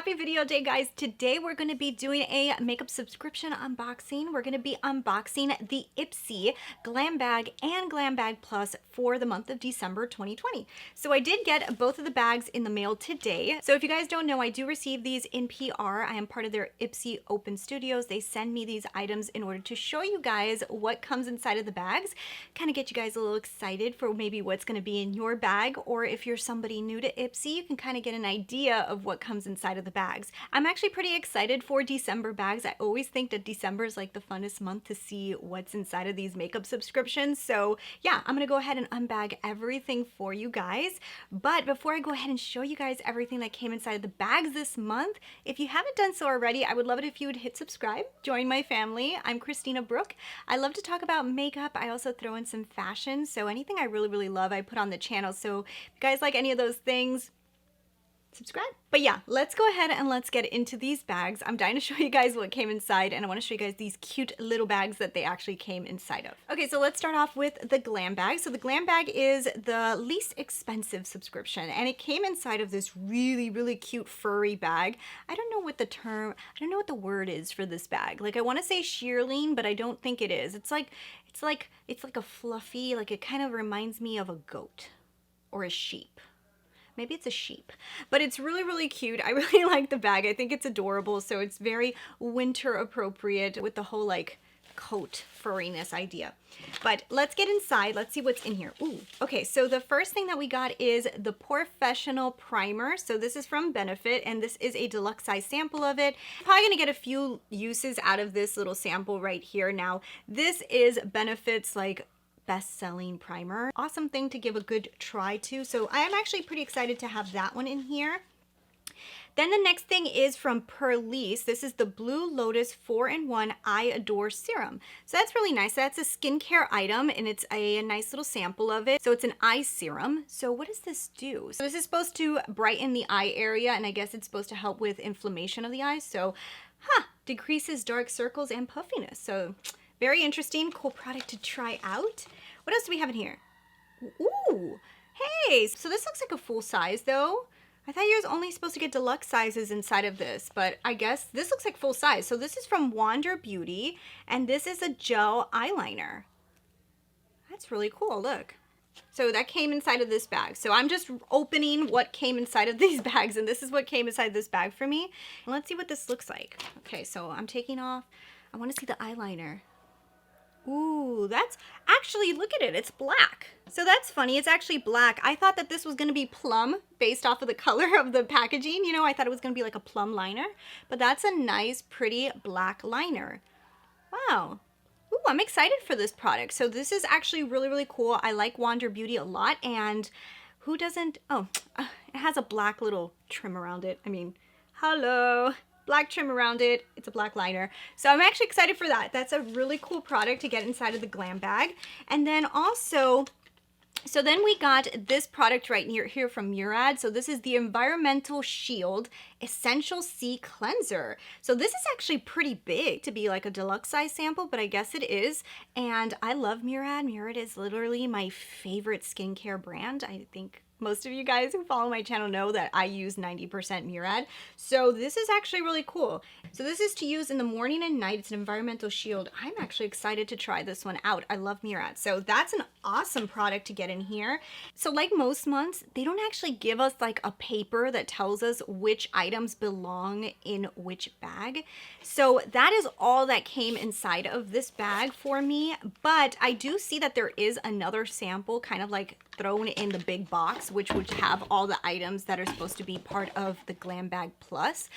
Happy video day, guys. Today we're going to be doing a makeup subscription unboxing. We're going to be unboxing the Ipsy Glam Bag and Glam Bag Plus for the month of December 2020. So I did get both of the bags in the mail today. So if you guys don't know, I do receive these in PR. I am part of their Ipsy Open Studios. They send me these items in order to show you guys what comes inside of the bags, kind of get you guys a little excited for maybe what's going to be in your bag, or if you're somebody new to Ipsy, you can kind of get an idea of what comes inside of the bags. I'm actually pretty excited for December bags. I always think that December is like the funnest month to see what's inside of these makeup subscriptions. So yeah, I'm gonna go ahead and unbag everything for you guys. But before I go ahead and show you guys everything that came inside of the bags this month, if you haven't done so already, I would love it if you would hit subscribe, join my family. I'm Christina Brooke. I love to talk about makeup. I also throw in some fashion. So anything I really love, I put on the channel. So if you guys like any of those things, subscribe. But yeah, let's go ahead and let's get into these bags. I'm dying to show you guys what came inside, and I want to show you guys these cute little bags that they actually came inside of. Okay, so let's start off with the Glam Bag. So the Glam Bag is the least expensive subscription, and it came inside of this really cute furry bag. I don't know what the word is for this bag. Like, I want to say shearling, but I don't think it is. It's like a fluffy, like, it kind of reminds me of a goat or a sheep. Maybe it's a sheep, but it's really cute. I really like the bag. I think it's adorable. So it's very winter appropriate with the whole like coat furriness idea. But let's get inside. Let's see what's in here. Ooh, okay. So the first thing that we got is the Professional Primer. So this is from Benefit, and this is a deluxe size sample of it. Probably gonna get a few uses out of this little sample right here. Now, this is Benefit's like best-selling primer. Awesome thing to give a good try to. So I am actually pretty excited to have that one in here. Then the next thing is from Purlisse. This is the Blue Lotus 4-in-1 I Adore Serum. So that's really nice. That's a skincare item, and it's a nice little sample of it. So it's an eye serum. So what does this do? So this is supposed to brighten the eye area, and I guess it's supposed to help with inflammation of the eyes. So, decreases dark circles and puffiness. So very interesting, cool product to try out. What else do we have in here? Ooh, hey, so this looks like a full size though. I thought you was only supposed to get deluxe sizes inside of this, but I guess this looks like full size. So this is from Wander Beauty, and this is a gel eyeliner. That's really cool, look. So that came inside of this bag. So I'm just opening what came inside of these bags, and this is what came inside this bag for me. And let's see what this looks like. Okay, so I'm taking off. I want to see the eyeliner. Ooh, that's actually, look at it, it's black. So that's funny, it's actually black. I thought that this was gonna be plum based off of the color of the packaging. You know, I thought it was gonna be like a plum liner, but that's a nice, pretty black liner. Wow. Ooh, I'm excited for this product. So this is actually really cool. I like Wander Beauty a lot, and who doesn't? Oh, it has a black little trim around it. I mean, hello. Black trim around it. It's a black liner. So I'm actually excited for that. That's a really cool product to get inside of the Glam Bag. And then also, so then we got this product right here from Murad. So this is the Environmental Shield Essential C Cleanser. So this is actually pretty big to be like a deluxe size sample, but I guess it is. And I love Murad. Murad is literally my favorite skincare brand. I think most of you guys who follow my channel know that I use 90% Murad. So this is actually really cool. So this is to use in the morning and night. It's an environmental shield. I'm actually excited to try this one out. I love Murad. So that's an awesome product to get in here. So like most months, they don't actually give us like a paper that tells us which items belong in which bag. So that is all that came inside of this bag for me. But I do see that there is another sample kind of like thrown in the big box, which would have all the items that are supposed to be part of the Glam Bag Plus.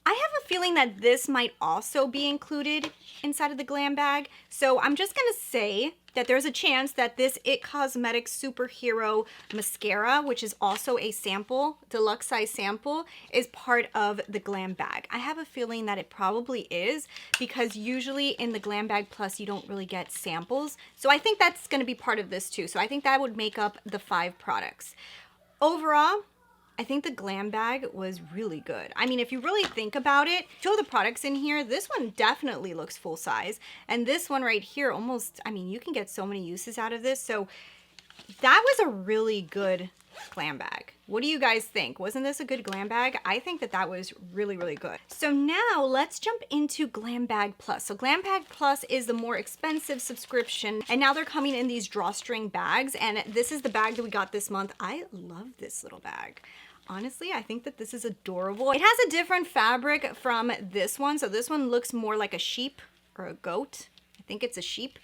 I have a feeling that this might also be included inside of the Glam Bag. So I'm just gonna say that there's a chance that this It Cosmetics Superhero Mascara, which is also a sample, deluxe size sample, is part of the Glam Bag. I have a feeling that it probably is, because usually in the Glam Bag Plus, you don't really get samples. So I think that's gonna be part of this too. So I think that would make up the 5 products. Overall, I think the Glam Bag was really good. I mean, if you really think about it, 2 of the products in here, this one definitely looks full size. And this one right here almost, I mean, you can get so many uses out of this. So that was a really good Glam Bag. What do you guys think? Wasn't this a good Glam Bag? I think that that was really, really good. So now let's jump into Glam Bag Plus. So Glam Bag Plus is the more expensive subscription, and now they're coming in these drawstring bags, and this is the bag that we got this month. I love this little bag. Honestly, I think that this is adorable. It has a different fabric from this one. So this one looks more like a sheep or a goat. I think it's a sheep.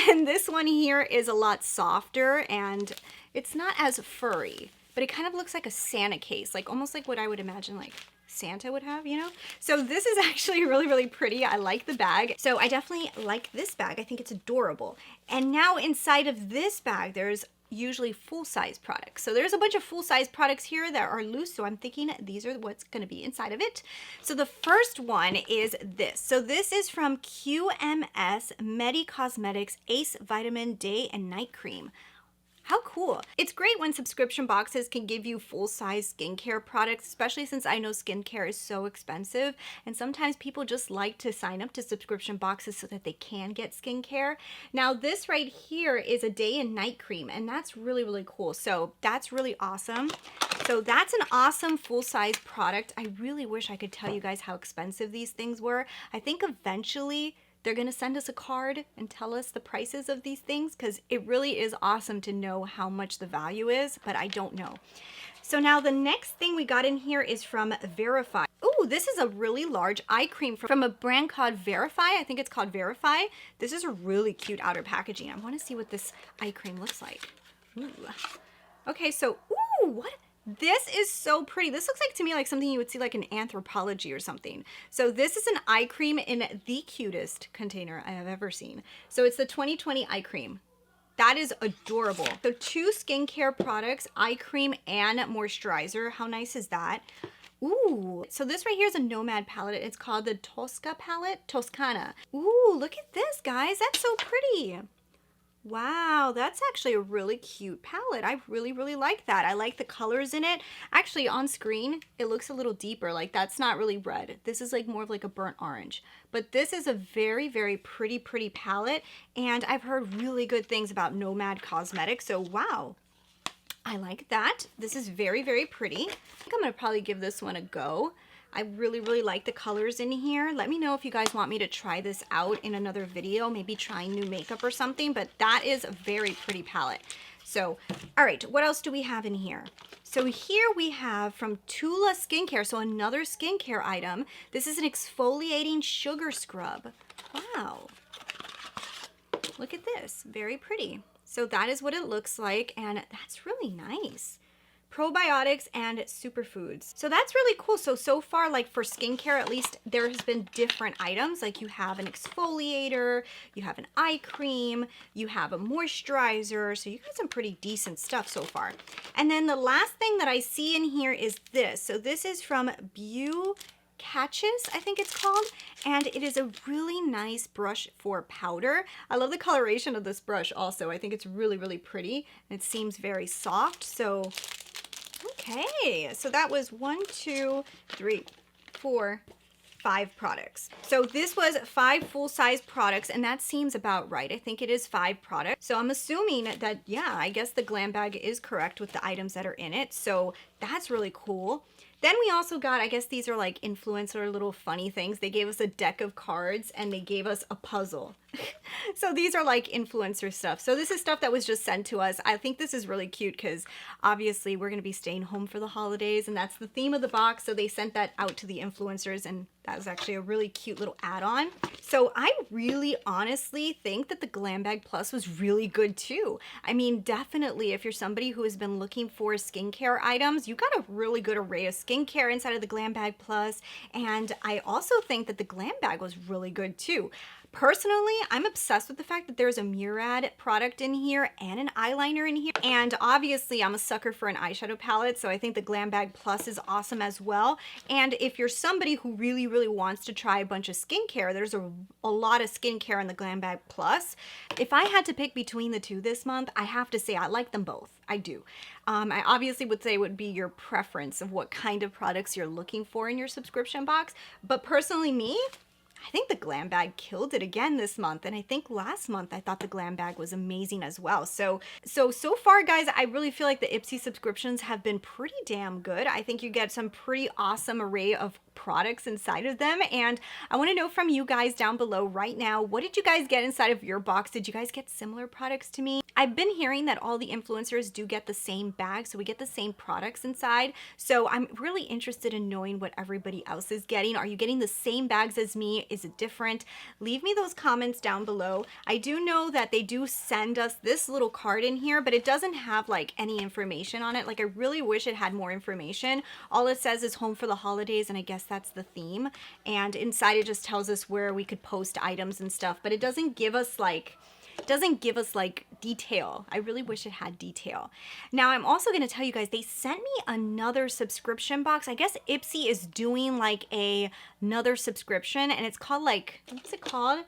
And this one here is a lot softer and it's not as furry, but it kind of looks like a Santa case, like almost like what I would imagine like Santa would have, you know? So this is actually really, really pretty. I like the bag. So I definitely like this bag. I think it's adorable. And now inside of this bag, there's usually full-size products. So there's a bunch of full-size products here that are loose, so I'm thinking these are what's going to be inside of it. So the first one is this. So this is from QMS Medi Cosmetics Ace Vitamin Day and Night Cream. How cool. It's great when subscription boxes can give you full-size skincare products, especially since I know skincare is so expensive, and sometimes people just like to sign up to subscription boxes so that they can get skincare. Now this right here is a day and night cream, and that's really, really cool. So that's really awesome. So that's an awesome full-size product. I really wish I could tell you guys how expensive these things were. I think eventually they're gonna send us a card and tell us the prices of these things, because it really is awesome to know how much the value is, but I don't know. So now the next thing we got in here is from Veriphy. Ooh, this is a really large eye cream from a brand called Veriphy. I think it's called Veriphy. This is a really cute outer packaging. I wanna see what this eye cream looks like. Ooh. Okay, so, ooh, what? This is so pretty. This looks like to me like something you would see like in Anthropology or something. So this is an eye cream in the cutest container I have ever seen. So it's the 2020 eye cream. That is adorable. So 2 skincare products, eye cream and moisturizer. How nice is that? Ooh, so this right here is a Nomad palette. It's called the Toscana. Ooh, look at this, guys. That's so pretty. Wow, that's actually a really cute palette. I really, really like that. I like the colors in it. Actually, on screen, it looks a little deeper. Like, that's not really red. This is like more of like a burnt orange. But this is a very, very pretty, pretty palette. And I've heard really good things about Nomad Cosmetics. So, wow. I like that. This is very, very pretty. I think I'm going to probably give this one a go. I really, really like the colors in here. Let me know if you guys want me to try this out in another video, maybe trying new makeup or something, but that is a very pretty palette. So, all right, what else do we have in here? So here we have from Tula Skincare, so another skincare item. This is an exfoliating sugar scrub. Wow. Look at this, very pretty. So that is what it looks like, and that's really nice. Probiotics and superfoods. So that's really cool. So far, like for skincare, at least there has been different items. Like you have an exfoliator, you have an eye cream, you have a moisturizer. So you got some pretty decent stuff so far. And then the last thing that I see in here is this. So this is from Beau, Gâchis, I think it's called, and it is a really nice brush for powder. I love the coloration of this brush also. I think it's really, really pretty, and it seems very soft. So okay, so that was 1, 2, 3, 4, 5 products. So this was 5 full-size products, and that seems about right. I think it is 5 products. So I'm assuming that, yeah, I guess the Glam Bag is correct with the items that are in it. So that's really cool. Then we also got, I guess these are like influencer little funny things. They gave us a deck of cards and they gave us a puzzle. So these are like influencer stuff. So this is stuff that was just sent to us. I think this is really cute because obviously we're going to be staying home for the holidays and that's the theme of the box. So they sent that out to the influencers and that was actually a really cute little add-on. So I really honestly think that the Glam Bag Plus was really good too. I mean, definitely if you're somebody who has been looking for skincare items, you got a really good array of skincare inside of the Glam Bag Plus. And I also think that the Glam Bag was really good too. Personally, I'm obsessed with the fact that there's a Murad product in here and an eyeliner in here. And obviously I'm a sucker for an eyeshadow palette, so I think the Glam Bag Plus is awesome as well. And if you're somebody who really, really wants to try a bunch of skincare, there's a lot of skincare in the Glam Bag Plus. If I had to pick between the two this month, I have to say I like them both. I do. I obviously would say it would be your preference of what kind of products you're looking for in your subscription box. But personally me, I think the Glam Bag killed it again this month, and I think last month I thought the Glam Bag was amazing as well. So far, guys, I really feel like the Ipsy subscriptions have been pretty damn good. I think you get some pretty awesome array of products inside of them, and I want to know from you guys down below right now, what did you guys get inside of your box? Did you guys get similar products to me? I've been hearing that all the influencers do get the same bag, so we get the same products inside. So I'm really interested in knowing what everybody else is getting. Are you getting the same bags as me? Is it different? Leave me those comments down below. I do know that they do send us this little card in here, but it doesn't have like any information on it. Like, I really wish it had more information. All it says is home for the holidays, and I guess that's the theme. And inside it just tells us where we could post items and stuff, but it doesn't give us like detail. I really wish it had detail. Now, I'm also going to tell you guys, they sent me another subscription box. I guess Ipsy is doing like another subscription, and it's called like, what's it called?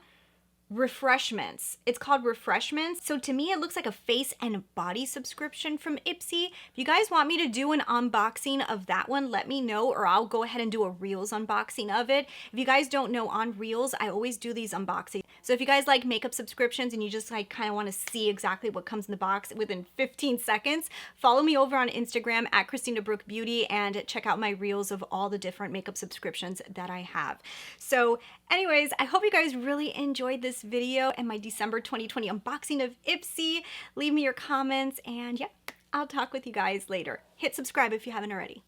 Refreshments. It's called Refreshments. So to me, it looks like a face and body subscription from Ipsy. If you guys want me to do an unboxing of that one, let me know, or I'll go ahead and do a Reels unboxing of it. If you guys don't know, on Reels, I always do these unboxings. So if you guys like makeup subscriptions and you just like kind of want to see exactly what comes in the box within 15 seconds, follow me over on Instagram at Christina Brooke Beauty and check out my Reels of all the different makeup subscriptions that I have. So anyways, I hope you guys really enjoyed this video and my December 2020 unboxing of Ipsy. Leave me your comments, and yeah, I'll talk with you guys later. Hit subscribe if you haven't already.